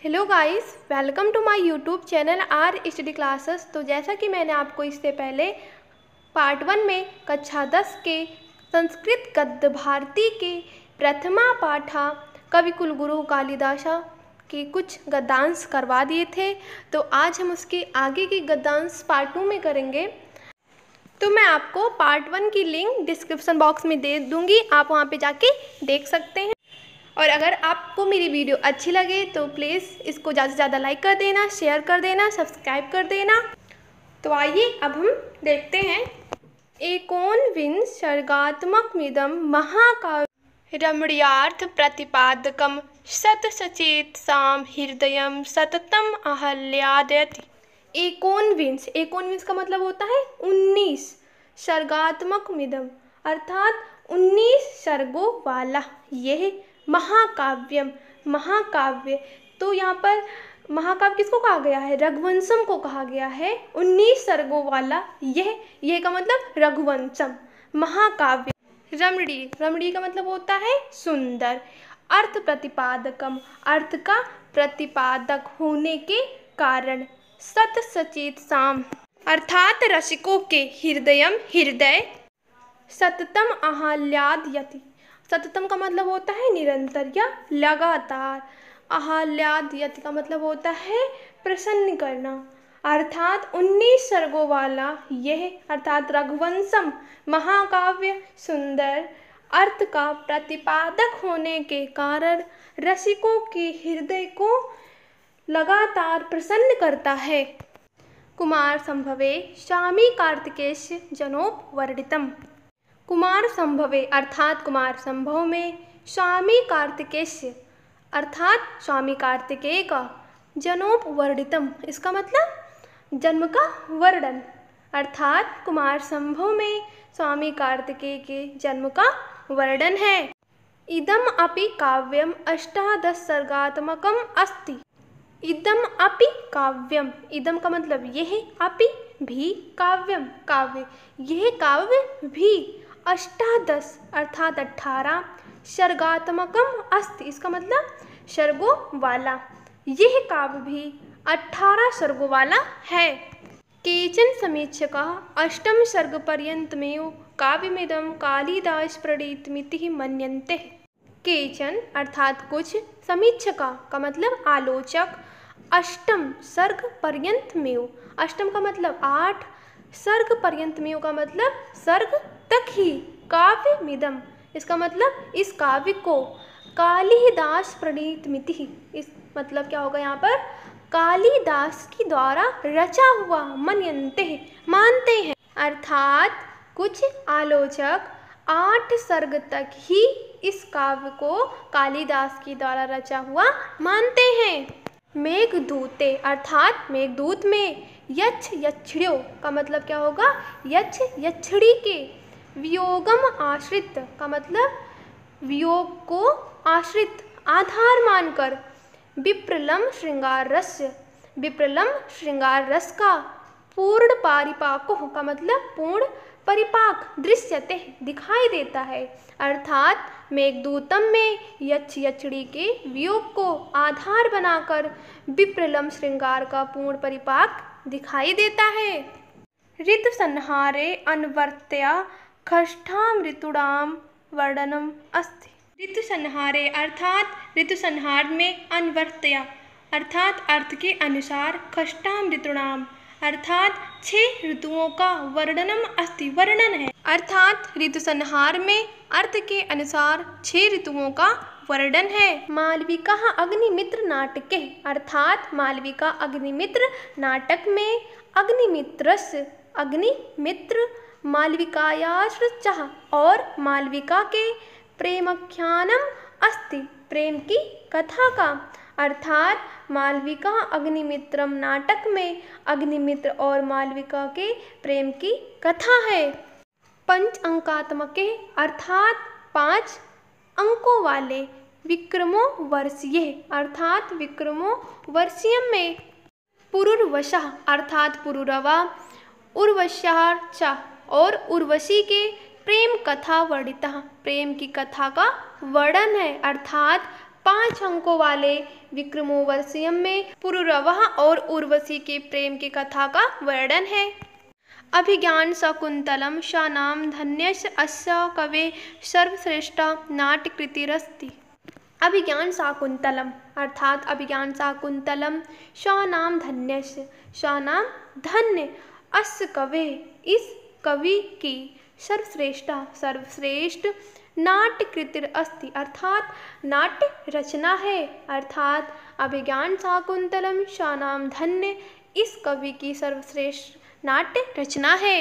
Hello guys, welcome to my YouTube channel R study classes. तो जैसा कि मैंने आपको इससे पहले पार्ट 1 में कक्षा 10 के संस्कृत गद्य भारती के प्रथमा पाठा कवि कुलगुरु कालिदासा के कुछ गद्यांश करवा दिए थे। तो आज हम उसके आगे की गद्यांश पार्ट 2 में करेंगे। तो मैं आपको पार्ट 1 की लिंक डिस्क्रिप्शन बॉक्स में दे दूँगी, आप वहाँ पे जाके देख सकते हैं। और अगर आपको मेरी वीडियो अच्छी लगे तो प्लीज़ इसको ज़्यादा से ज़्यादा लाइक कर देना, शेयर कर देना, सब्सक्राइब कर देना। तो आइए अब हम देखते हैं। एकोनविंश सर्गात्मकमिदं महाकाव्यं रमणीयार्थ प्रतिपादकं शतसचेतसां हृदयं सततम आह्लादयति। एकोनविंश का मतलब होता है 19। सर्गात्मकमिदं अर्थात 19 सर्गों वाला यह महाकाव्य। तो यहाँ पर महाकाव्य किसको कहा गया है? रघुवंशम को कहा गया है। 19 सर्गों वाला यह का मतलब रघुवंशम महाकाव्य। रमणीय का मतलब होता है सुंदर। अर्थ प्रतिपादकम अर्थ का प्रतिपादक होने के कारण। सत सचेत साम अर्थात रसिकों के हृदय सततम आह्लादयति। सततम का मतलब होता है निरंतर या लगातार। आह्लादयति का मतलब होता है प्रसन्न करना। अर्थात 19 सर्गों वाला यह अर्थात रघुवंशम महाकाव्य सुंदर अर्थ का प्रतिपादक होने के कारण रसिकों के हृदय को लगातार प्रसन्न करता है। कुमार संभवे स्वामी कार्तिकेय जनोपवर्णितम। कुमार संभवे अर्थात कुमार संभव में स्वामी कार्तिकेय अर्थात स्वामी कार्तिकेय का जनोपवर्णितम इसका मतलब जन्म का वर्णन। अर्थात कुमार संभव में स्वामी कार्तिकेय के जन्म का वर्णन है। इदम अपि काव्यम 18 सर्गात्मकम अस्ति। इदम अपि काव्यम, इदम का मतलब यह, अपि भी काव्यम काव्य, यह काव्य भी 18 अर्थात 18 सर्गात्मकम अस्ति इसका मतलब सर्गों वाला, यह काव्य भी 18 सर्गों वाला है। केचन समीक्षकाः अष्टम सर्ग पर्यन्तमेव काव्यमिदं कालिदास प्रणीतमिति मन्यन्ते। केचन अर्थात कुछ, समीक्षका का मतलब आलोचक, अष्टम सर्ग पर्यन्तमेव, अष्टम का मतलब 8, सर्ग पर्यन्तमेव का मतलब सर्ग तक ही, काव्यमिदं इसका मतलब इस काव्य को, कालिदास प्रणीतमिति इस मतलब क्या होगा यहाँ पर, कालिदास के द्वारा रचा हुआ, मन्यन्ते मानते हैं। अर्थात कुछ आलोचक 8 सर्ग तक ही इस काव्य को कालिदास के द्वारा रचा हुआ मानते हैं। मेघदूते अर्थात मेघदूत में यक्ष यक्षिण्यो का मतलब क्या होगा, यक्ष यक्षिणी के वियोगम आश्रित का मतलब वियोग को आश्रित आधार मानकर, विप्रलम श्रृंगार रस का पूर्ण परिपाको का मतलब पूर्ण परिपाक दृश्यते दिखाई देता है। अर्थात मेघदूतम में यक्ष यक्षिणी के वियोग को आधार बनाकर विप्रलम श्रृंगार का पूर्ण परिपाक दिखाई देता है। ऋतुसंहारे अन्वर्त्या षष्ठां ऋतूणां वर्णनम अस्ति। ऋतुसंहारे अर्थात ऋतुसंहार में अन्वर्त्या अर्थात अर्थ के अनुसार षष्ठां ऋतूणां अर्थात 6 ऋतुओं का वर्णनम अस्ति वर्णन है। अर्थात ऋतुसंहार में अर्थ के अनुसार 6 ऋतुओं का वर्णन है। मालविका अग्निमित्र नाटके अर्थात मालविका अग्निमित्र नाटक में अग्निमित्र मालविकायाश्च और मालविका के प्रेमाख्यानम अस्ति प्रेम की कथा का। अर्थात मालविका अग्निमित्रम नाटक में अग्निमित्र और मालविका के प्रेम की कथा है। 5 अंकात्मके अर्थात 5 अंकों वाले, विक्रमो वर्षीय अर्थात विक्रमो वर्षीय में, पुरुर्वशः अर्थात पुरुरवा, उर्वश्यार्चा और उर्वशी के प्रेम कथा वर्णिता प्रेम की कथा का वर्णन है। अर्थात 5 अंकों वाले विक्रमोर्वशीयम में पुरुरवा और उर्वशी के प्रेम की कथा का वर्णन है। अभिज्ञान शाकुंतलम शानाम धन्यस्य अस्य कवे सर्वश्रेष्ठा नाट्यकृतिरस्ति। अभिज्ञान शाकुंतलम अर्थात अभिज्ञान शाकुंतलम शानाम धन्यस्य शानाम धन्य अस्य कवे इस कवि की सर्वश्रेष्ठा सर्वश्रेष्ठ नाट्यकृतिर अस्ति अर्थात नाट्य रचना है। अर्थात अभिज्ञान शाकुंतलम शानाम धन्य इस कवि की सर्वश्रेष्ठ नाट्य रचना है।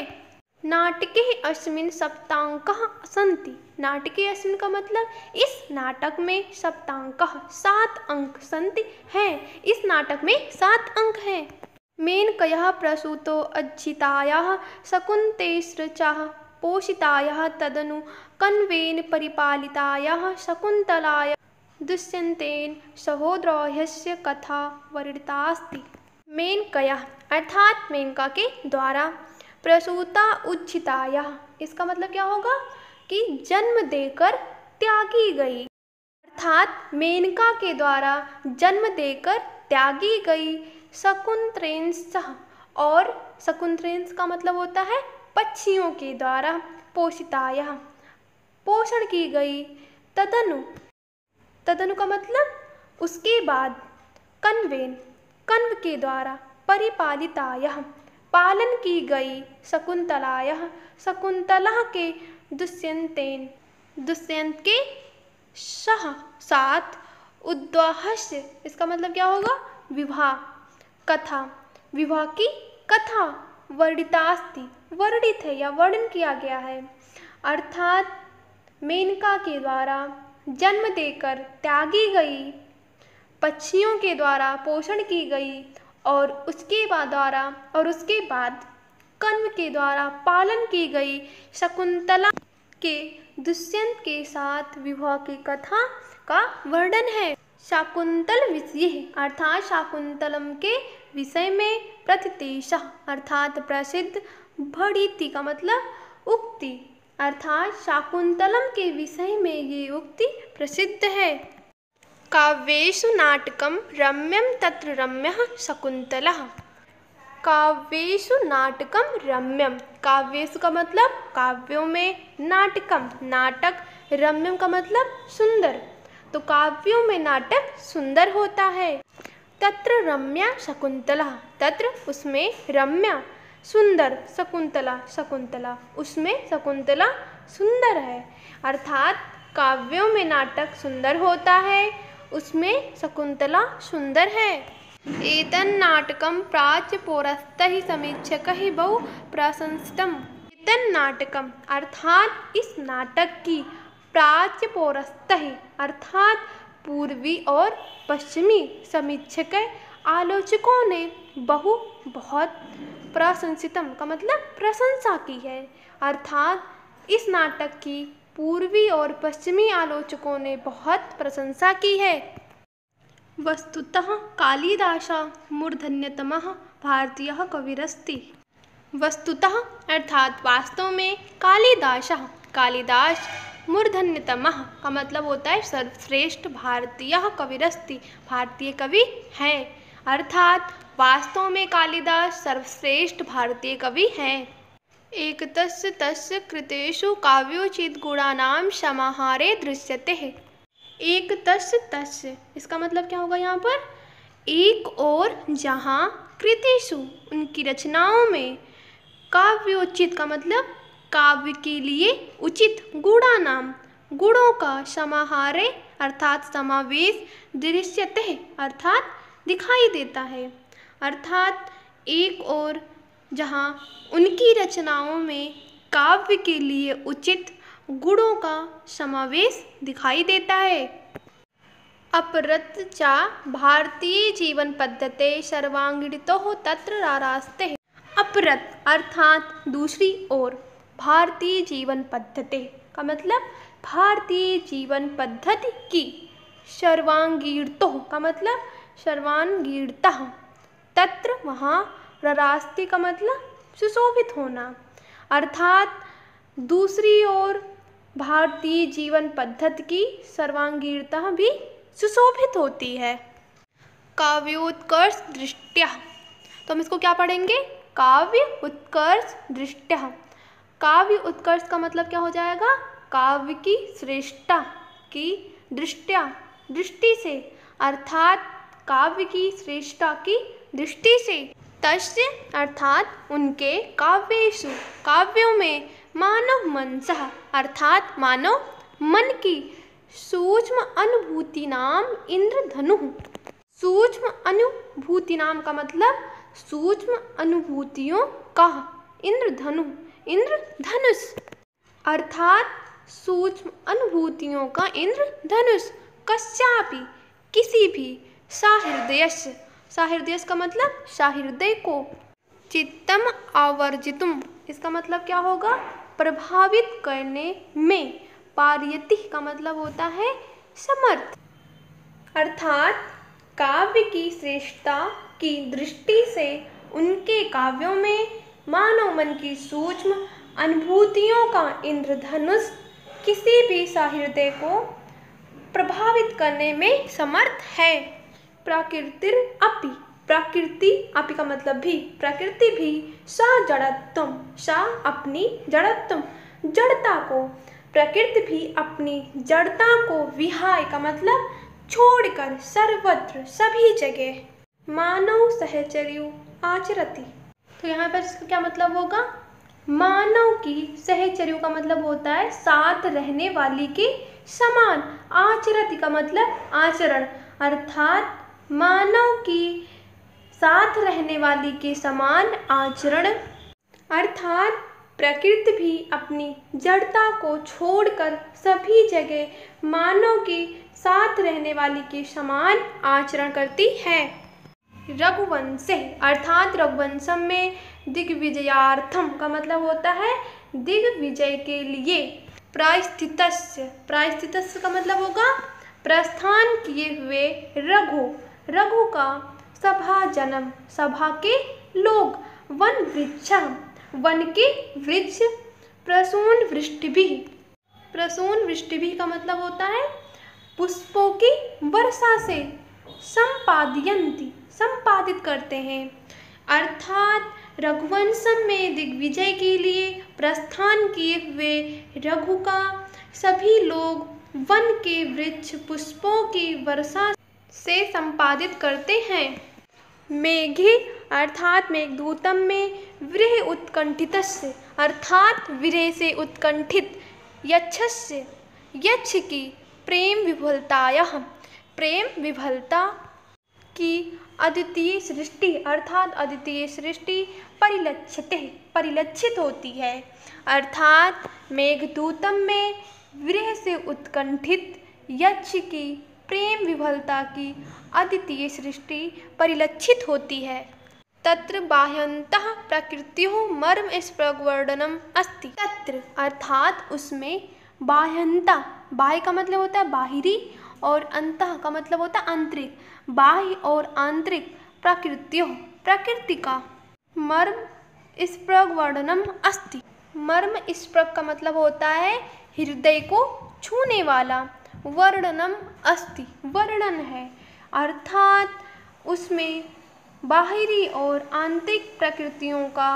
नाटके अस्मिन् सप्ताङ्काः सन्ति। नाटके अस्मिन् का मतलब इस नाटक में सप्ताङ्काः 7 अंक सन्ति हैं। इस नाटक में 7 अंक हैं। मेनकया प्रसूतो अज्जितायाः शकुन्तलेश्चाः पोषितायाः तदनु कण्वेन परिपालितायाः शकुन्तलायाः दुष्यन्तेन सहोदरस्य कथा वर्णितास्ति। मेनकया अर्थात मेनका के द्वारा, प्रसूता उज्जिताया इसका मतलब क्या होगा कि जन्म देकर त्यागी गई। अर्थात मेनका के द्वारा जन्म देकर त्यागी गई शकुंतलेंश और शकुंतलेंश का मतलब होता है पक्षियों के द्वारा, पोषिताया पोषण की गई, तदनु तदनु का मतलब उसके बाद, कण्वेन कण्व के द्वारा, परिपालिताया पालन की गई, शकुंतलाया शकुंतला के दुष्यंतेन दुष्यंत के साथ, उद्वाहस्य इसका मतलब क्या होगा विवाह कथा, विवाह की कथा वर्णितास्ति वर्णित है या वर्णन किया गया है। अर्थात मेनका के द्वारा जन्म देकर त्यागी गई, पक्षियों के द्वारा पोषण की गई और उसके बाद कण्व के द्वारा पालन की गई शकुंतला के दुष्यंत के साथ विवाह की कथा का वर्णन है। शाकुंतल विषय अर्थात शाकुंतलम के विषय में प्रतितेषा अर्थात प्रसिद्ध, भणिति का मतलब उक्ति अर्थात शाकुंतलम के विषय में ये उक्ति प्रसिद्ध है। काव्येषु नाटकम रम्यम तत्र रम्यः शकुंतलः। काव्येषु नाटकम रम्यम, काव्येषु का मतलब काव्यों में, नाटकम नाटक, रम्यम का मतलब सुंदर, तो काव्यों में नाटक सुंदर होता है। तत्र रम्या शकुंतला, तत्र उसमें रम्या सुंदर, शकुंतला शकुंतला उसमें शकुंतला सुंदर है। अर्थात काव्यों में नाटक सुंदर होता है, उसमें शकुंतला सुंदर है। एतन्नाटकं प्राच्य पौरस्तैः समीक्षकैः बहु प्रशंसितम्। एतन्नाटकम अर्थात इस नाटक की प्राच्य पौरस्तैः अर्थात पूर्वी और पश्चिमी समीक्षक आलोचकों ने बहुत प्रशंसितम का मतलब प्रशंसा की है। अर्थात इस नाटक की पूर्वी और पश्चिमी आलोचकों ने बहुत प्रशंसा की है। वस्तुतः कालिदासः मूर्धन्यतमः भारतीयः कविरस्ति। वस्तुतः अर्थात वास्तव में कालिदास मूर्धन्यतमः का मतलब होता है सर्वश्रेष्ठ भारतीयः कविरस्ति, भारतीय कवि हैं। अर्थात वास्तव में कालिदास सर्वश्रेष्ठ भारतीय कवि हैं। एकतस्य तस्य कृतेषु काव्योचित गुणानां समाहारे दृश्यते है। एक तस्य इसका मतलब क्या होगा यहाँ पर, एक और जहाँ कृतेषु उनकी रचनाओं में, काव्योचित का मतलब काव्य के लिए उचित, गुणानाम गुणों का, समाहारे अर्थात समावेश, दृश्यते अर्थात दिखाई देता है। अर्थात एक और जहाँ उनकी रचनाओं में काव्य के लिए उचित गुणों का समावेश दिखाई देता है। अपरत च भारतीय जीवन पद्धते सर्वांगीणतो तत्र रारास्ते। अपरत अर्थात दूसरी ओर, भारतीय जीवन पद्धति का मतलब भारतीय जीवन पद्धति की, सर्वांगीणतो का मतलब सर्वांगीणतः, तत्र वहाँ, रारास्ते का मतलब सुशोभित होना। अर्थात दूसरी ओर भारतीय जीवन पद्धति की सर्वांगीणता भी सुशोभित होती है। काव्योत्कर्ष दृष्ट्या, तो हम इसको क्या पढ़ेंगे? काव्य उत्कर्ष दृष्ट्या। काव्य उत्कर्ष का मतलब क्या हो जाएगा? काव्य की श्रेष्ठता की दृष्ट्या, दृष्टि से, अर्थात काव्य की श्रेष्ठता की दृष्टि से। तस्य अर्थात उनके, काव्येषु काव्यों में, मानव मनसः अर्थात मानव मन की, सूक्ष्म अनुभूति नाम इंद्रधनुः। सूक्ष्म अनुभूति नाम का मतलब सूक्ष्म अनुभूतियों का इंद्रधनु, इंद्रधनुष, अर्थात सूक्ष्म अनुभूतियों का इंद्रधनुष। कस्यापि किसी भी, साहृदयस्य, साहृदयस्य का मतलब साहृदय को, चित्तम आवर्जितुम, इसका मतलब क्या होगा? प्रभावित करने में, पारयति का मतलब होता है समर्थ, अर्थात काव्य की श्रेष्ठता की दृष्टि से उनके काव्यों में मानव मन की सूक्ष्म अनुभूतियों का इंद्रधनुष किसी भी सहृदय को प्रभावित करने में समर्थ है। प्रकृतिर अपि, प्रकृति अपि का मतलब भी, प्रकृति भी, सा जड़त्वम, सा अपनी जड़त्वम, जड़ता को, प्रकृति भी अपनी जड़ता को, विहाय का मतलब छोड़कर, सर्वत्र सभी जगह, मानव सहचर्यु आचरति, तो यहाँ पर इसका क्या मतलब होगा? मानव की, सहचर्यु का मतलब होता है साथ रहने वाली के समान, आचरति का मतलब आचरण, अर्थात मानव की साथ रहने वाली के समान आचरण, अर्थात प्रकृति भी अपनी जड़ता को छोड़कर सभी जगह मानव के साथ रहने वाली के समान आचरण करती है। रघुवंशे अर्थात रघुवंशम में दिग्विजयार्थम का मतलब होता है दिग्विजय के लिए। प्रायश्चितस्य, प्रायश्चितस्य का मतलब होगा प्रस्थान किए हुए रघु, रघु का सभा जन्म, सभा के लोग, वन वृक्षम, वन के वृक्ष, प्रसून वृष्टिभिः, प्रसून वृष्टिभिः का मतलब होता है पुष्पों की वर्षा से, संपादयन्ति संपादित करते हैं, अर्थात रघुवंशम में दिग्विजय के लिए प्रस्थान किए हुए रघु का सभी लोग वन के वृक्ष पुष्पों की वर्षा से संपादित करते हैं। मेघे अर्थात मेघदूतम में विरह उत्कंठितस्य अर्थात विरह से उत्कंठित, यक्षस्य यक्ष की प्रेम विफलतायाः प्रेम विफलता की अद्वितीय सृष्टि अर्थात अद्वितीय सृष्टि परिलक्षिते परिलक्षित होती है, अर्थात मेघदूतम में विरह से उत्कंठित यक्ष की प्रेम विफलता की अद्वितीय सृष्टि परिलक्षित होती है। तत्र बाह्यन्तः प्रकृत्योः मर्म स्पृग्वर्णनम् अस्ति। तत्र अर्थात उसमें बाह्यन्ता, बाह्य का मतलब होता है बाहिरी और अंतः का मतलब होता है आंतरिक, बाह्य और आंतरिक प्रकृत्योः प्रकृति का मर्म स्पृग्वर्णनम् अस्ति। मर्म स्पृग का मतलब होता है हृदय को छूने वाला, वर्णनम अस्ति वर्णन है, अर्थात उसमें बाहरी और आंतरिक प्रकृतियों का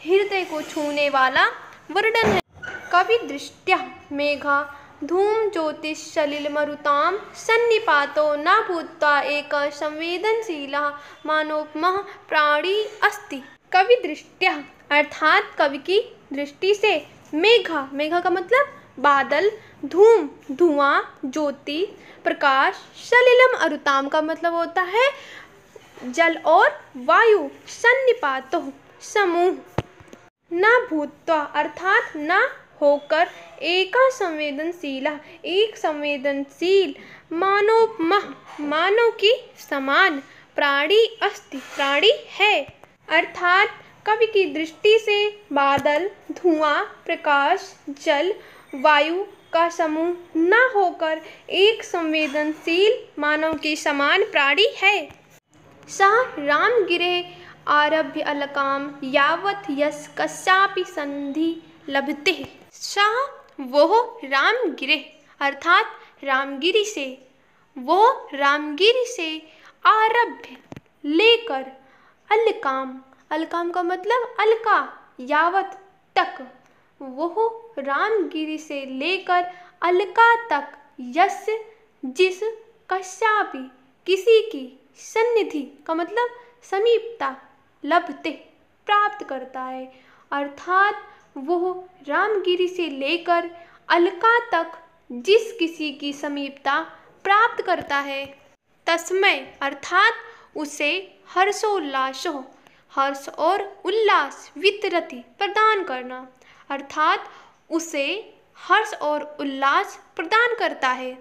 हृदय को छूने वाला वर्णन है। कवि दृष्ट्या मेघा धूम ज्योतिष सलिल मरुताम सन्निपातो न भूत्वा एक संवेदनशीला मानोपमः प्राणी अस्ति। कवि दृष्ट्या अर्थात कवि की दृष्टि से, मेघा, मेघा का मतलब बादल, धूम धुआं, ज्योति प्रकाश, सलिलम अरुताम का मतलब होता है जल और वायु, सन्निपातो समूह, न भूत्वा अर्थात न होकर, एका संवेदनशीला एक संवेदनशील, मानोपमः मानव की समान, प्राणी अस्ति प्राणी है, अर्थात कवि की दृष्टि से बादल, धुआं, प्रकाश, जल, वायु का समूह न होकर एक संवेदनशील मानव के समान प्राणी है। सः रामगिरेः आरभ्य अलकाम यावत् यस् कस्यापि संधि लभते। सः वो रामगिरे अर्थात रामगिरी से वो रामगिरी से आरभ्य लेकर अलकाम, अलकाम का मतलब अलका, यावत तक, वो रामगिरी से लेकर अलका तक यस जिस कश्यापि किसी की सन्निधि का मतलब समीपता लभते प्राप्त करता है, अर्थात वो रामगिरी से लेकर अलका तक जिस किसी की समीपता प्राप्त करता है, तस्मै अर्थात उसे हर्षोल्लासो, हर्ष और उल्लास वितरति प्रदान करना, अर्थात उसे हर्ष और उल्लास प्रदान करता है।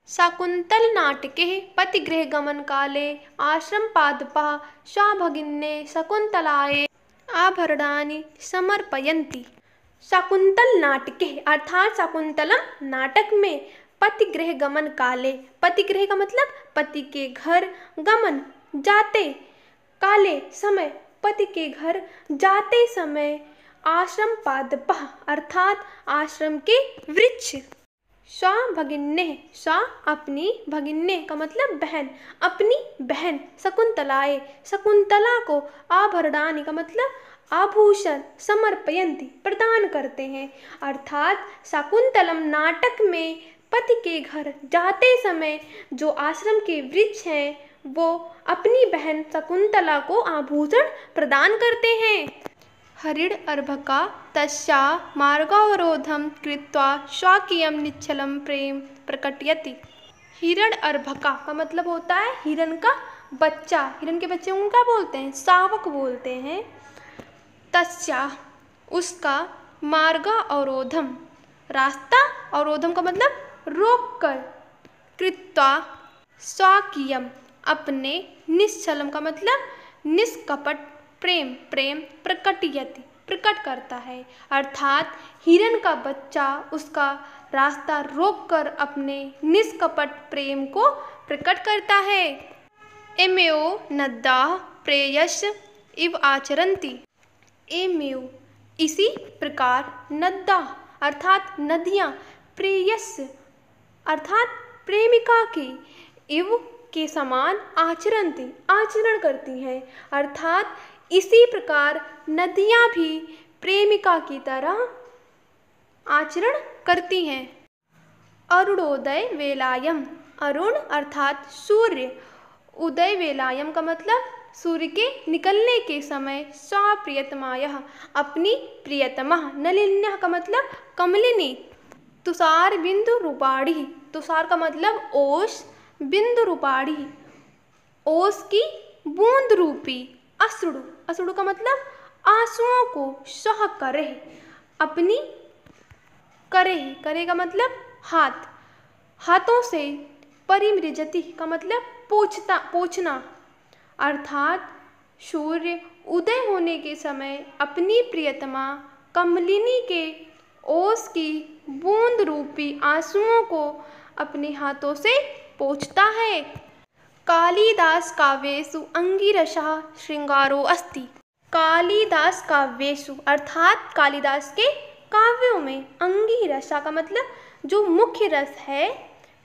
शाकुंतल नाटके पतिगृह गमन काले आश्रम पादपः स्वभगिन्ये शकुंतलायै आभरणानि समर्पयन्ति। शाकुंतल नाटके अर्थात शाकुंतलम नाटक में पतिगृह गमन काले, पतिगृह का मतलब पति के घर, गमन जाते, काले समय, पति के घर जाते समय, आश्रम पादपः अर्थात आश्रम के वृक्ष, स्वभगिन्ये स्व अपनी, भगिन्ये का मतलब बहन, अपनी बहन, शकुंतलाए शकुंतला को, आभरणानि का मतलब आभूषण, समर्पयन्ति प्रदान करते हैं, अर्थात शाकुंतलम नाटक में पति के घर जाते समय जो आश्रम के वृक्ष हैं वो अपनी बहन शकुंतला को आभूषण प्रदान करते हैं। हरिण अर्भका तस्या मार्गावरोधं कृत्वा स्वकीयं निश्चलं प्रेम प्रकटयति। हिरण अर्भका का मतलब होता है हिरण का बच्चा, हिरण के बच्चे को क्या बोलते हैं? शावक बोलते हैं। तस्या उसका, मार्गा अवरोधम रास्ता, अवरोधम का मतलब रोक कर, कृत्वा स्वकीयम अपने, निश्चलम का मतलब निष्कपट, प्रेम प्रेम प्रकटयति प्रकट करता है, अर्थात हिरण का बच्चा उसका रास्ता रोककर अपने निष्कपट प्रेम को प्रकट करता है। एमेओ नद्दाः प्रेयस इव आचरन्ति। एमेओ इसी प्रकार, नद्दा अर्थात नदियाँ, प्रेयस अर्थात प्रेमिका की, इव के समान आचरन्ति आचरण करती हैं, अर्थात इसी प्रकार नदियाँ भी प्रेमिका की तरह आचरण करती हैं। अरुणोदय वेलायम, अरुण अर्थात सूर्य, उदय वेलायम का मतलब सूर्य के निकलने के समय, स्वप्रियतमायः अपनी प्रियतमा, नलिन्यः का मतलब कमलिनी, तुषार बिंदु रूपाढ़ी, तुषार का मतलब ओस, बिंदु रूपाढ़ी ओस की बूंद रूपी, अश्रु, अश्रु का मतलब आंसुओं को सह करे, अपनी करे, करे का मतलब हाथ, हाथों से, परिमृजति का मतलब पोंछता, पोंछना, अर्थात सूर्य उदय होने के समय अपनी प्रियतमा कमलिनी के ओस की बूंद रूपी आंसुओं को अपने हाथों से पोंछता है। कालिदास काव्येषु अंगिरसः श्रृंगारो अस्ति। कालिदास काव्येषु अर्थात कालिदास के काव्यों में अंगिरसा का मतलब जो मुख्य रस है,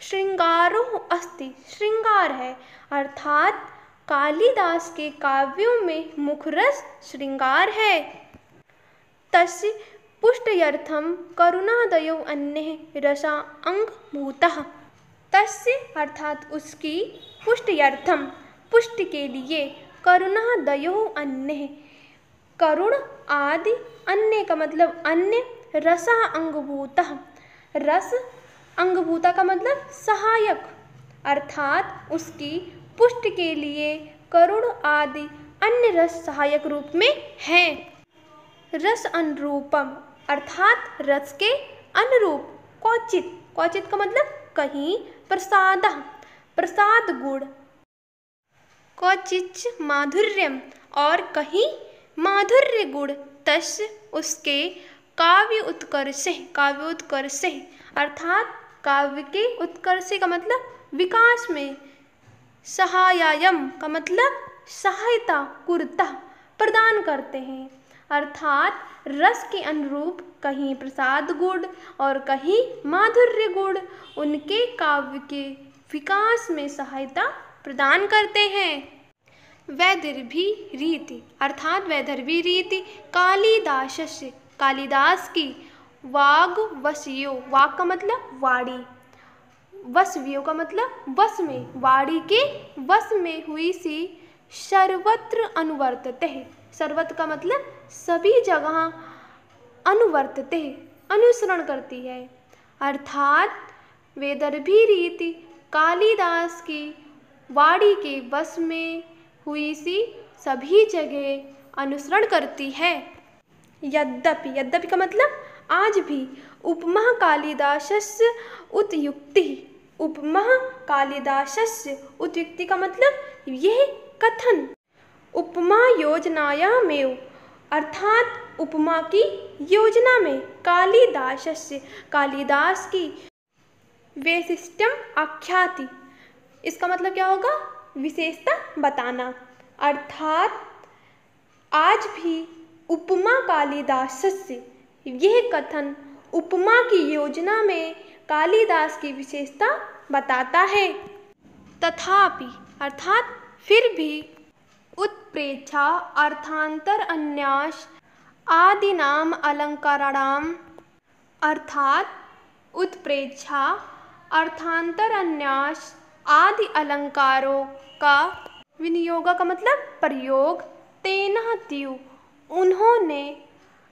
श्रृंगारो अस्ति श्रृंगार है, अर्थात कालिदास के काव्यों में मुख्य रस श्रृंगार है। तस्य पुष्टयर्थम करुणादयो अन्ये रसा अंगभूतः। तस्य अर्थात उसकी, पुष्टयर्थम पुष्टि के लिए, करुणादयो अन्ये करुण आदि, अन्य का मतलब अन्य, रसा अंगभूतः रस, अंगभूता का मतलब सहायक, अर्थात उसकी पुष्टि के लिए करुण आदि अन्य रस सहायक रूप में हैं। रस अनुरूपम अर्थात रस के अनुरूप, क्वचित, क्वचित का मतलब कहीं, प्रसादः प्रसाद गुण, क्वचिच्च माधुर्यम और कहीं माधुर्य गुण, तस्य उसके, काव्य उत्कर्षे, काव्य उत्कर्षे अर्थात काव्य के उत्कर्ष का मतलब विकास में, सहायम का मतलब सहायता, कुर्ता प्रदान करते हैं, अर्थात रस के अनुरूप कहीं प्रसाद गुण और कहीं माधुर्य गुण उनके काव्य के विकास में सहायता प्रदान करते हैं। वैदर्भी रीति अर्थात वैदर्भी रीति कालिदासस्य कालिदास की वाग्वस्यो वाग का मतलब वाणी, वस्वियों का मतलब वश में, वाणी के वश में हुई सी सर्वत्र अनुवर्तते, सर्वत्र का मतलब सभी जगह, अनुवर्तते अनुसरण करती है। अर्थात वैदर्भी रीति कालिदास की वाणी के वश में हुई सी सभी जगह अनुसरण करती है। यद्यपि यद्यपि का मतलब आज भी उपमा कालिदासस्य उत्युक्ति, उपमा कालिदासस्य उत्युक्ति का मतलब यह कथन उपमा योजनायामेव अर्थात उपमा की योजना में कालिदासस्य कालिदास की वैशिष्ट्यम आख्याति, इसका मतलब क्या होगा, विशेषता बताना। अर्थात आज भी उपमा कालिदासस्य यह कथन उपमा की योजना में कालिदास की विशेषता बताता है। तथापि अर्थात फिर भी उत्प्रेक्षा अर्थांतर अन्यास आदिनाम अलंकाराणाम अर्थात उत्प्रेक्षा अर्थांतर अन्यास आदि अलंकारों का विनियोग का मतलब प्रयोग, तेना त्यू उन्होंने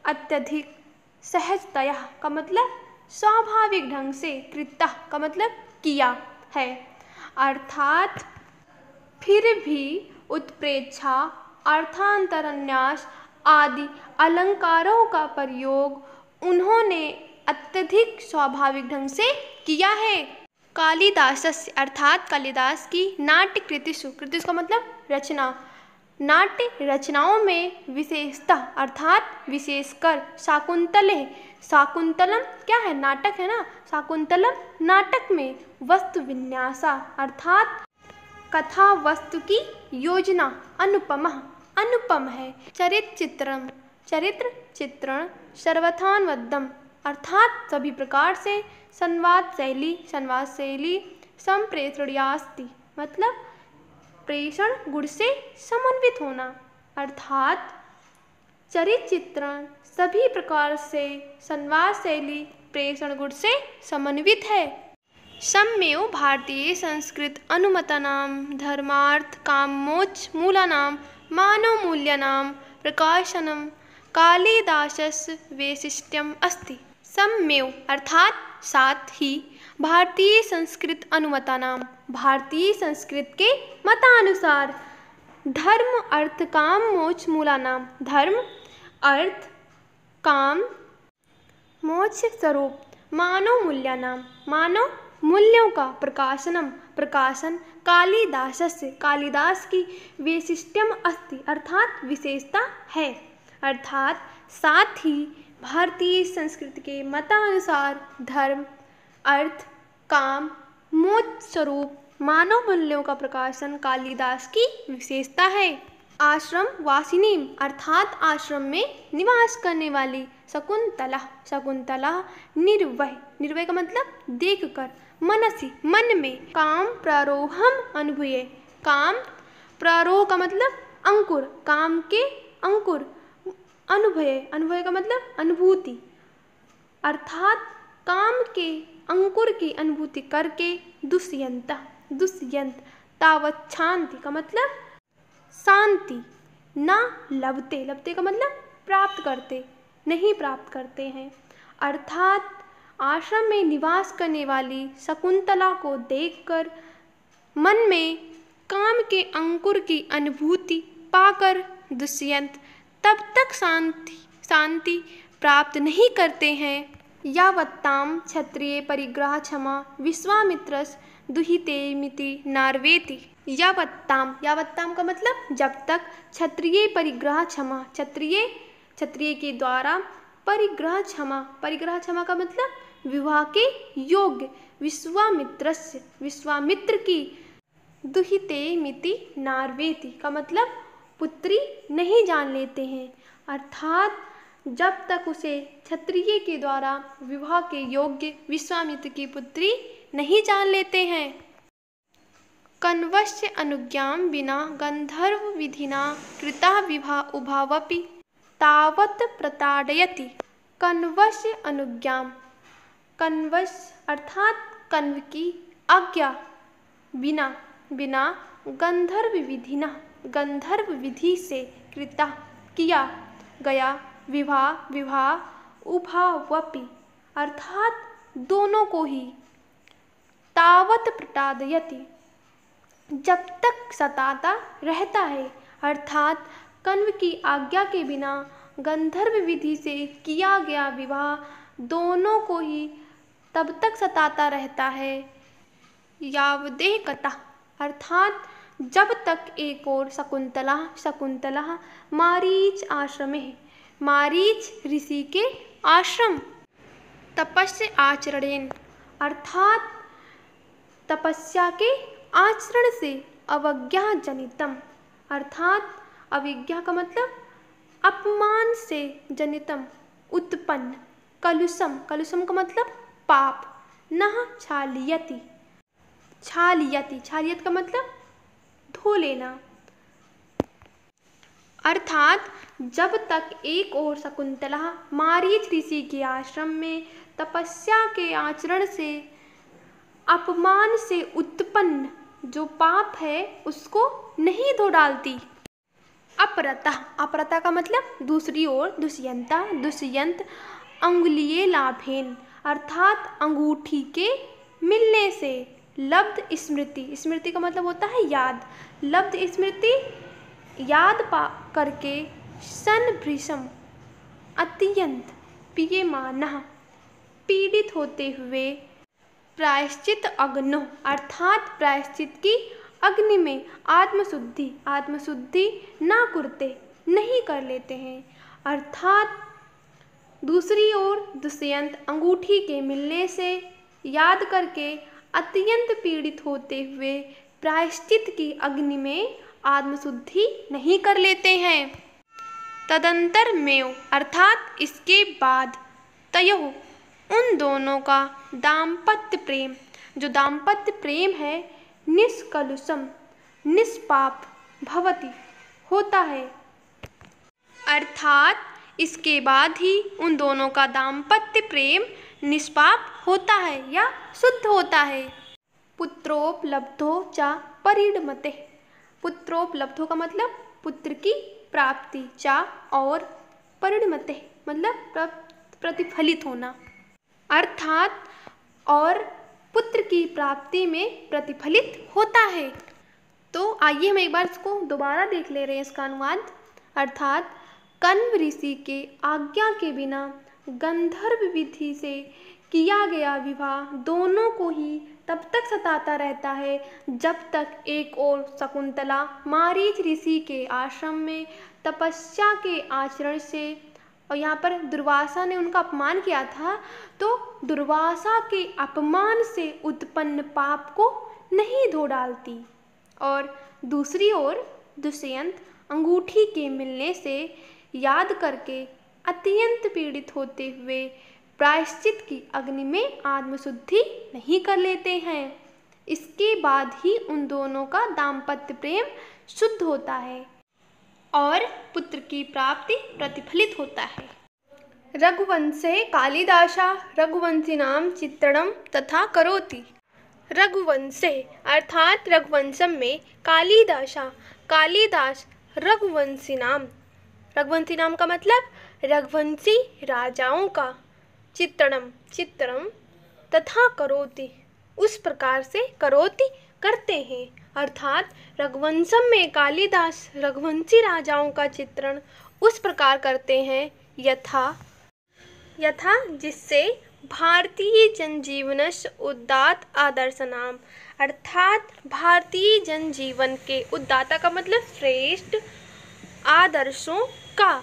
अत्यधिक सहजतया का मतलब स्वाभाविक ढंग से, कृता का मतलब किया है। अर्थात फिर भी उत्प्रेक्षा अर्थांतरन्यास आदि अलंकारों का प्रयोग उन्होंने अत्यधिक स्वाभाविक ढंग से किया है। कालिदासस्य अर्थात कालिदास की नाट्य कृतिषु, कृतिषु का मतलब रचना, नाट्य रचनाओं में विशेषता अर्थात विशेषकर शाकुंतले, शाकुंतलम क्या है, नाटक है ना, शाकुंतलम नाटक में वस्तु विन्यासा अर्थात कथा वस्तु की योजना अनुपम अनुपम है। चरित्र चित्रण सर्वथान्वदम अर्थात सभी प्रकार से संवाद शैली संप्रेषणीयास्ति मतलब प्रेषण गुण से समन्वित होना। अर्थात चरित्र चित्रण सभी प्रकार से संवाद शैली प्रेषण गुण से समन्वित है। सम्मेव भारतीय संस्कृत अनुमतानां धर्मार्थ काम मोक्ष मूलानां मानव मूल्यानां प्रकाशनं कालिदासस्य वैशिष्ट्यम् अस्ति। सम्मेव अर्थात साथ ही भारतीय संस्कृत अनुमतानां भारतीय संस्कृत के मतानुसार धर्म अर्थ काम मोक्ष मूलानां धर्म अर्थ काम मोक्ष स्वरूप मानव मूल्यानां मानव मूल्यों का प्रकाशन कालिदासस्य कालिदास की वैशिष्ट्यम अस्ति अर्थात विशेषता है। अर्थात साथ ही भारतीय संस्कृति के मतानुसार धर्म अर्थ काम मोक्ष स्वरूप मानव मूल्यों का प्रकाशन कालिदास की विशेषता है। आश्रम वासिनी अर्थात आश्रम में निवास करने वाली शकुंतला निर्वय का मतलब देखकर मनसी मन में काम प्रारोहम अनुभूय, काम प्रारोह का मतलब अंकुर, काम के अंकुर, अनुभूय का मतलब अनुभूति अर्थात काम के अंकुर की अनुभूति करके दुष्यंत तावत शांति का मतलब शांति ना लभते का मतलब प्राप्त करते नहीं प्राप्त करते हैं। अर्थात आश्रम में निवास करने वाली शकुंतला को देखकर मन में काम के अंकुर की अनुभूति पाकर दुष्यंत तब तक शांति प्राप्त नहीं करते हैं। यावत्ताम क्षत्रिय परिग्रह क्षमा विश्वामित्रस दुहितेमिति नार्वेति। यावत्ताम का मतलब जब तक क्षत्रिय परिग्रह क्षमा क्षत्रिय के द्वारा परिग्रह क्षमा का मतलब विवाह के योग्य विश्वामित्र की दुहितेमिति नार्वेति का मतलब पुत्री नहीं जान लेते हैं। अर्थात जब तक उसे क्षत्रिय के द्वारा विवाह के योग्य विश्वामित्र की पुत्री नहीं जान लेते हैं। कण्वस्य अनुज्ञां विना गन्धर्वविधिना कृता विवाह उभावपि तावत् प्रताडयति। कण्वस्य अनुज्ञां, कण्वस्य अर्थात कण्व की आज्ञा, बिना गंधर्व विधि से कृता किया गया विवाह उभावपि अर्थात दोनों को ही, तावत प्रताड़यति जब तक सताता रहता है, अर्थात कण्व की आज्ञा के बिना गंधर्व विधि से किया गया विवाह दोनों को ही तब तक सताता रहता है। यावदेकता अर्थात जब तक एक और शकुंतला मारीच आश्रमे, मारीच ऋषि के आश्रम, तपस्य आचरणेन अर्थात तपस्या के आचरण से, अवज्ञा जनितम अर्थात अविज्ञा का मतलब अपमान से जनितम उत्पन्न, कलुषम का मतलब पाप, नह छालियति छालियत का मतलब धो लेना, अर्थात जब तक एक और शकुंतला मारीच ऋषि के आश्रम में तपस्या के आचरण से, अपमान से उत्पन्न जो पाप है उसको नहीं धो डालती। अपरता का मतलब दूसरी ओर, दुष्यंत अंगुलीय लाभेन अर्थात अंगूठी के मिलने से, लब्ध स्मृति का मतलब होता है याद, लब्ध स्मृति याद पा करके, सन भृशम अत्यंत पीयमानः पीड़ित होते हुए, प्रायश्चित अग्नो अर्थात प्रायश्चित की अग्नि में आत्मशुद्धि ना करते, नहीं कर लेते हैं, अर्थात दूसरी ओर दुष्यंत अंगूठी के मिलने से याद करके अत्यंत पीड़ित होते हुए प्रायश्चित की अग्नि में आत्मशुद्धि नहीं कर लेते हैं। तदंतर में अर्थात इसके बाद, तयोः उन दोनों का दाम्पत्य प्रेम, जो दाम्पत्य प्रेम है, निष्कलुषम निष्पाप भवति होता है, अर्थात इसके बाद ही उन दोनों का दाम्पत्य प्रेम निष्पाप होता है या शुद्ध होता है। पुत्रोपलब्धो च परिणमते, पुत्रोपलब्धो का मतलब पुत्र की प्राप्ति, चा और परिणमते मतलब प्रतिफलित होना, अर्थात और पुत्र की प्राप्ति में प्रतिफलित होता है। तो आइए हम एक बार इसको दोबारा देख ले रहे हैं इसका अनुवाद, अर्थात कण्व ऋषि के आज्ञा के बिना गंधर्व विधि से किया गया विवाह दोनों को ही तब तक सताता रहता है जब तक एक और शकुंतला मारीच ऋषि के आश्रम में तपस्या के आचरण से, और यहाँ पर दुर्वासा ने उनका अपमान किया था, तो दुर्वासा के अपमान से उत्पन्न पाप को नहीं धो डालती, और दूसरी ओर दुष्यंत अंगूठी के मिलने से याद करके अत्यंत पीड़ित होते हुए प्रायश्चित की अग्नि में आत्मशुद्धि नहीं कर लेते हैं। इसके बाद ही उन दोनों का दाम्पत्य प्रेम शुद्ध होता है और पुत्र की प्राप्ति प्रतिफलित होता है। रघुवंशे कालिदासा रघुवंशिनां चित्रणं तथा करोति। रघुवंशे अर्थात रघुवंशम में कालिदास रघुवंशी का मतलब रघुवंशी राजाओं का चित्रणम तथा करोति उस प्रकार से करोति करते हैं, अर्थात रघुवंशम में कालिदास रघुवंशी राजाओं का चित्रण उस प्रकार करते हैं यथा जिससे भारतीय जनजीवनस्य उदात्त आदर्शनाम, अर्थात भारतीय जनजीवन के उदात्ता का मतलब श्रेष्ठ आदर्शों का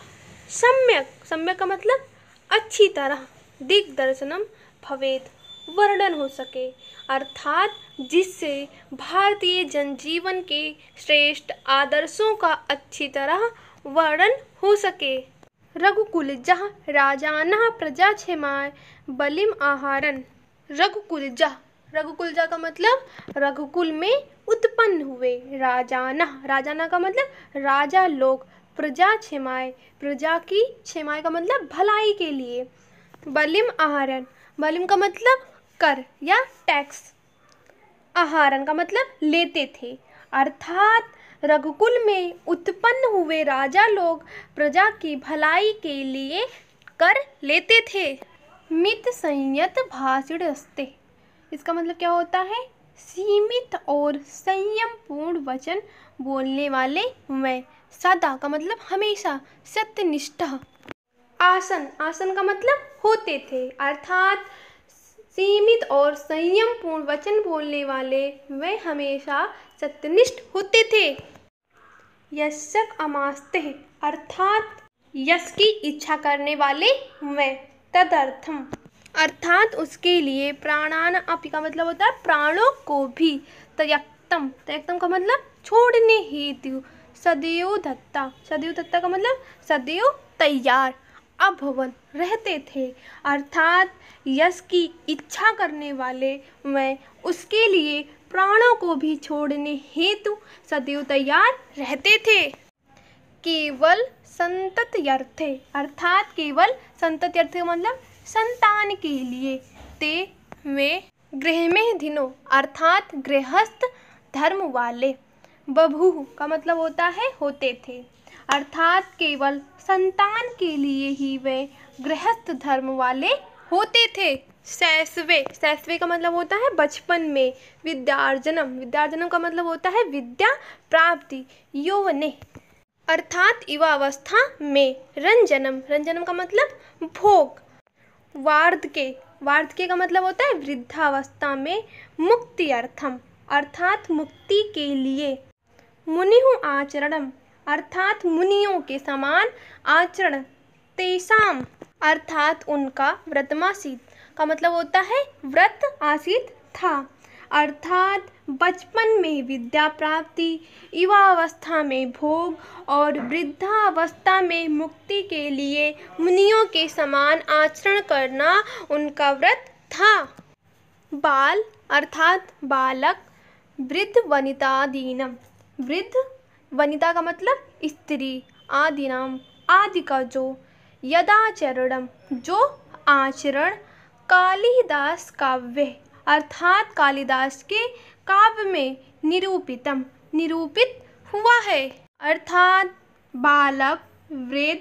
सम्यक का मतलब अच्छी तरह दिग्दर्शनम भवेद वर्णन हो सके, अर्थात जिससे भारतीय जनजीवन के श्रेष्ठ आदर्शों का अच्छी तरह वर्णन हो सके। रघुकुलजः राजानः प्रजाक्षेमाय बलिम आहारन्। रघुकुलजः रघुकुलजा का मतलब रघुकुल में उत्पन्न हुए। राजाना, राजाना का मतलब राजा लोग। प्रजा क्षमाए, प्रजा की क्षमाए का मतलब भलाई के लिए। बलिम आहारन, बलिम का मतलब कर या टैक्स। आहारन का मतलब लेते थे। अर्थात रघुकुल में उत्पन्न हुए राजा लोग प्रजा की भलाई के लिए कर लेते थे। मित संयत भाषिणस्ते, इसका मतलब क्या होता है? सीमित और संयम पूर्ण वचन बोलने वाले वे। सदा का मतलब हमेशा, सत्यनिष्ठ। आसन, आसन का मतलब होते थे। अर्थात सीमित और संयम पूर्ण वचन बोलने वाले वे हमेशा सत्यनिष्ठ होते थे। यशक अमास्ते, अर्थात यश की इच्छा करने वाले वे। तदर्थम, अर्थात उसके लिए। प्राणान अपि का मतलब होता है प्राणों को भी। त्यक्तम, त्यक्तम का मतलब छोड़ने हेतु। सदैव दत्ता, सदैव दत्ता का मतलब सदैव तैयार। अभवन, रहते थे। अर्थात यश की इच्छा करने वाले वे उसके लिए प्राणों को भी छोड़ने हेतु सदैव तैयार रहते थे। केवल संतत्यर्थे, अर्थात केवल संतत्यर्थे का मतलब संतान के लिए। ते वे गृह में दिनो, अर्थात गृहस्थ धर्म वाले। बभूव का मतलब होता है होते थे। अर्थात केवल संतान के लिए ही वे गृहस्थ धर्म वाले होते थे। शैशवे, शैशवे का मतलब होता है बचपन में। विद्यार्जनम, विद्यार्जनम का मतलब होता है विद्या प्राप्ति। यौवने, अर्थात युवावस्था में। रंजनम, रंजनम का मतलब भोग। वार्धके, वार्धके का मतलब होता है वृद्धावस्था में। मुक्ति अर्थम, अर्थात मुक्ति के लिए। मुनिहु आचरणम, अर्थात मुनियों के समान आचरण। तेसाम, अर्थात उनका। व्रतमासीत का मतलब होता है व्रत आसीत था। अर्थात बचपन में विद्या प्राप्ति, युवावस्था में भोग और वृद्धावस्था में मुक्ति के लिए मुनियों के समान आचरण करना उनका व्रत था। बाल, अर्थात बालक। वृद्ध वनितादीनम, वृद्ध वनिता का मतलब स्त्री। आदिनाम, आदि का जो। यदाचरणम, जो आचरण। कालिदास काव्य, अर्थात कालिदास के काव्य में। निरूपितम, निरूपित हुआ है। अर्थात बालक, वृद्ध,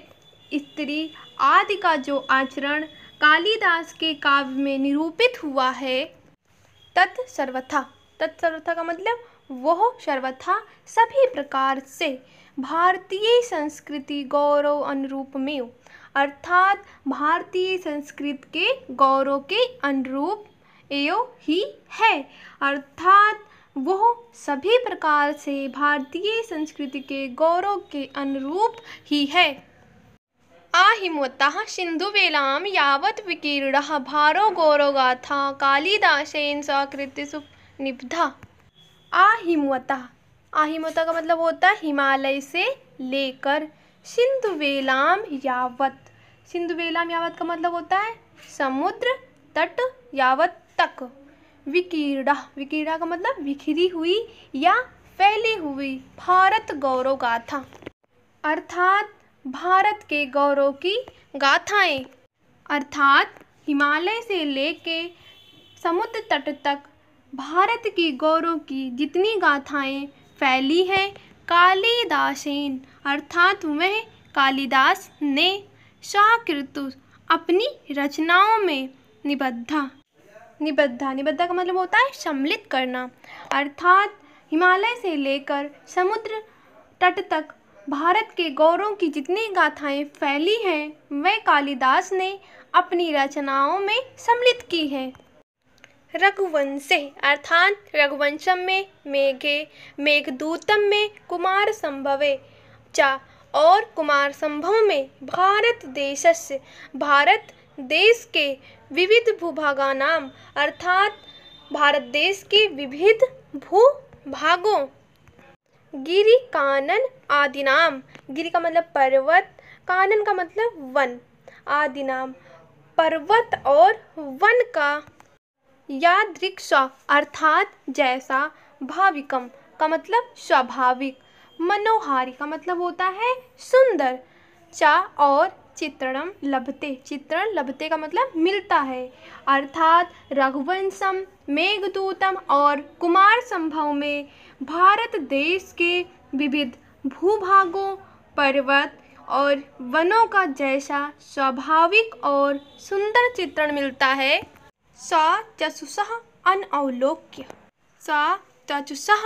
स्त्री आदि का जो आचरण कालिदास के काव्य में निरूपित हुआ है। तत्सर्वथा, तत्सर्वथा का मतलब वह सर्वथा सभी प्रकार से। भारतीय संस्कृति गौरव अनुरूप में, अर्थात भारतीय संस्कृति के गौरव के अनुरूप एवं ही है। अर्थात वह सभी प्रकार से भारतीय संस्कृति के गौरव के अनुरूप ही है। आहिमवतः सिन्धुवेलां यावत् विकीर्णः भारो गौरवगाथा कालिदासेन सकृत्य सुनिबद्धा। आहिमवतः, आहिमवतः का मतलब होता है हिमालय से लेकर। सिन्धुवेलां यावत्, सिन्धुवेलां यावत् का मतलब होता है समुद्र तट यावत् तक। विकीर्णा, विकीर्णा का मतलब बिखरी हुई या फैली हुई। भारत गौरव गाथा, अर्थात भारत के गौरव की गाथाएं। अर्थात हिमालय से लेके समुद्र तट तक भारत की गौरव की जितनी गाथाएं फैली हैं, कालिदासेन, अर्थात वह कालिदास ने सकृत्य अपनी रचनाओं में निबद्धा, निबद्धा, निबद्धा का मतलब होता है सम्मिलित करना। अर्थात हिमालय से लेकर समुद्र तट तक भारत के गौरव की जितनी गाथाएं फैली हैं, वह कालिदास ने अपनी रचनाओं में सम्मिलित की है। रघुवंशे, अर्थात रघुवंशम में। मेघे, मेघदूतम में। कुमार संभवे च, और कुमार संभव में। भारत देशस्य, भारत देश के। विविध भूभागानाम, अर्थात भारत देश के विविध भूभागों। गिरि कानन आदिनाम, गिरि का मतलब पर्वत, कानन का मतलब वन। आदिनाम, पर्वत और वन का। यादृक्ष अर्थात जैसा, भाविकम का मतलब स्वाभाविक, मनोहारी का मतलब होता है सुंदर, चा और चित्रणम लभते, चित्रण लभते का मतलब मिलता है, अर्थात रघुवंशम, मेघदूतम और कुमार संभव में भारत देश के विविध भूभागों, पर्वत और वनों का जैसा स्वाभाविक और सुंदर चित्रण मिलता है। सा चक्षुषः अनवलोक्य, सा चक्षुषः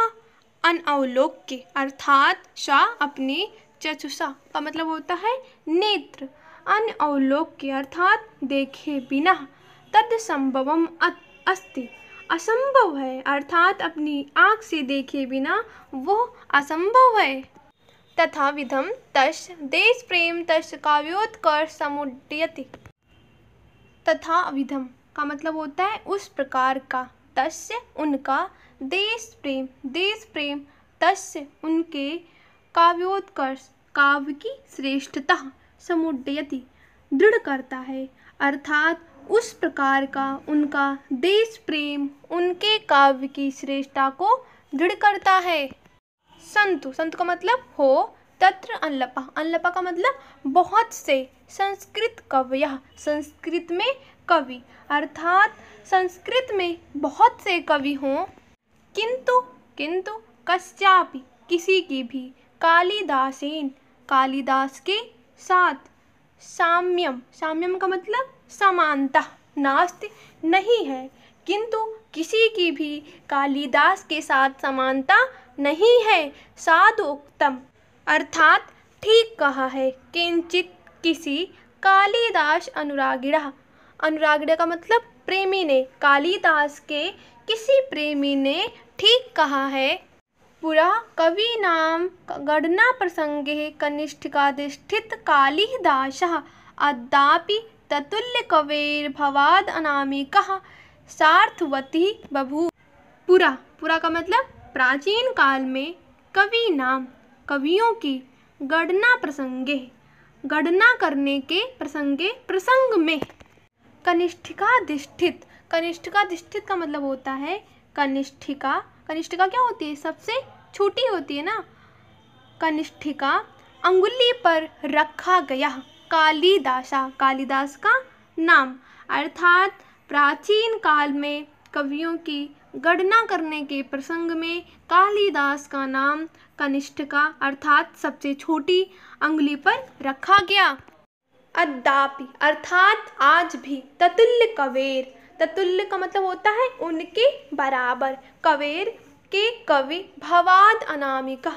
अनवलोक्य अर्थात सा अपनी चक्षुषा का मतलब होता है नेत्र, अनवलोक्य अर्थात देखे बिना, तद संभवम अस्ति असंभव है अर्थात अपनी आँख से देखे बिना वो असंभव है। तथा विधम तस् देश प्रेम तस् काव्योत्कर्ष समुदयति, तथा विधम का मतलब होता है उस प्रकार का, तस्य उनका, देश प्रेम तस्य उनके, काव्योत्कर्ष काव्य की श्रेष्ठता, समुदयति दृढ़ करता है अर्थात उस प्रकार का उनका देश प्रेम उनके काव्य की श्रेष्ठता को दृढ़ करता है। संतु, संतु का मतलब हो, तत्र अनलपा, अनलपा का मतलब बहुत से, संस्कृत कवयः संस्कृत में कवि अर्थात संस्कृत में बहुत से कवि हों, किंतु कस्यापि किसी की भी, कालिदासेन कालिदास के साथ, साम्यम, साम्यम का मतलब समानता, नास्ति नहीं है, किंतु किसी की भी कालिदास के साथ समानता नहीं है। साधुक्तम अर्थात ठीक कहा है, किंचित किसी, कालिदास अनुरागिणः, अनुरागिणः का मतलब प्रेमी ने, कालिदास के किसी प्रेमी ने ठीक कहा है। पुरा कवि नाम गणना प्रसंगे कनिष्ठिकाधिष्ठित कालिदासः अद्यापि ततुल्य कवेर्भवाद अनामिकः सार्थवती बभूव। पुरा का मतलब प्राचीन काल में, कवि नाम कवियों की, गणना प्रसंगे गणना करने के प्रसंग में, कनिष्ठिकाधिष्ठित, कनिष्ठिकाधिष्ठित का मतलब होता है कनिष्ठिका, कनिष्ठिका क्या होती है, सबसे छोटी होती है ना, कनिष्ठिका अंगुली पर रखा गया, कालिदासा कालिदास का नाम अर्थात प्राचीन काल में कवियों की गणना करने के प्रसंग में कालिदास का नाम कनिष्ठिका अर्थात सबसे छोटी अंगुली पर रखा गया। अद्यापि अर्थात आज भी, ततुल्य कवेर, ततुल्य का मतलब होता है उनके बराबर, कवेर के कवि, भवाद अनामिका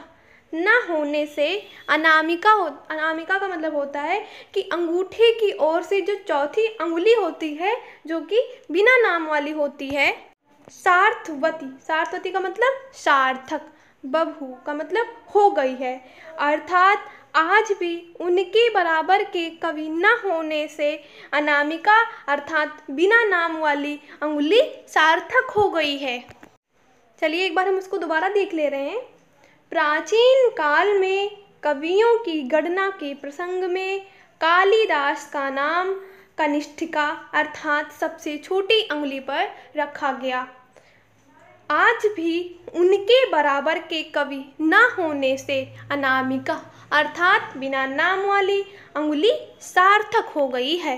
न होने से, अनामिका का मतलब होता है कि अंगूठे की ओर से जो चौथी अंगुली होती है जो कि बिना नाम वाली होती है। सार्थवती, सार्थवती का मतलब सार्थक, बभू का मतलब हो गई है अर्थात आज भी उनके बराबर के कवि न होने से अनामिका अर्थात बिना नाम वाली अंगुली सार्थक हो गई है। चलिए एक बार हम उसको दोबारा देख ले रहे हैं। प्राचीन काल में कवियों की गणना के प्रसंग में कालिदास का नाम कनिष्ठिका अर्थात सबसे छोटी अंगुली पर रखा गया। आज भी उनके बराबर के कवि न होने से अनामिका अर्थात बिना नाम वाली अंगुली सार्थक हो गई है।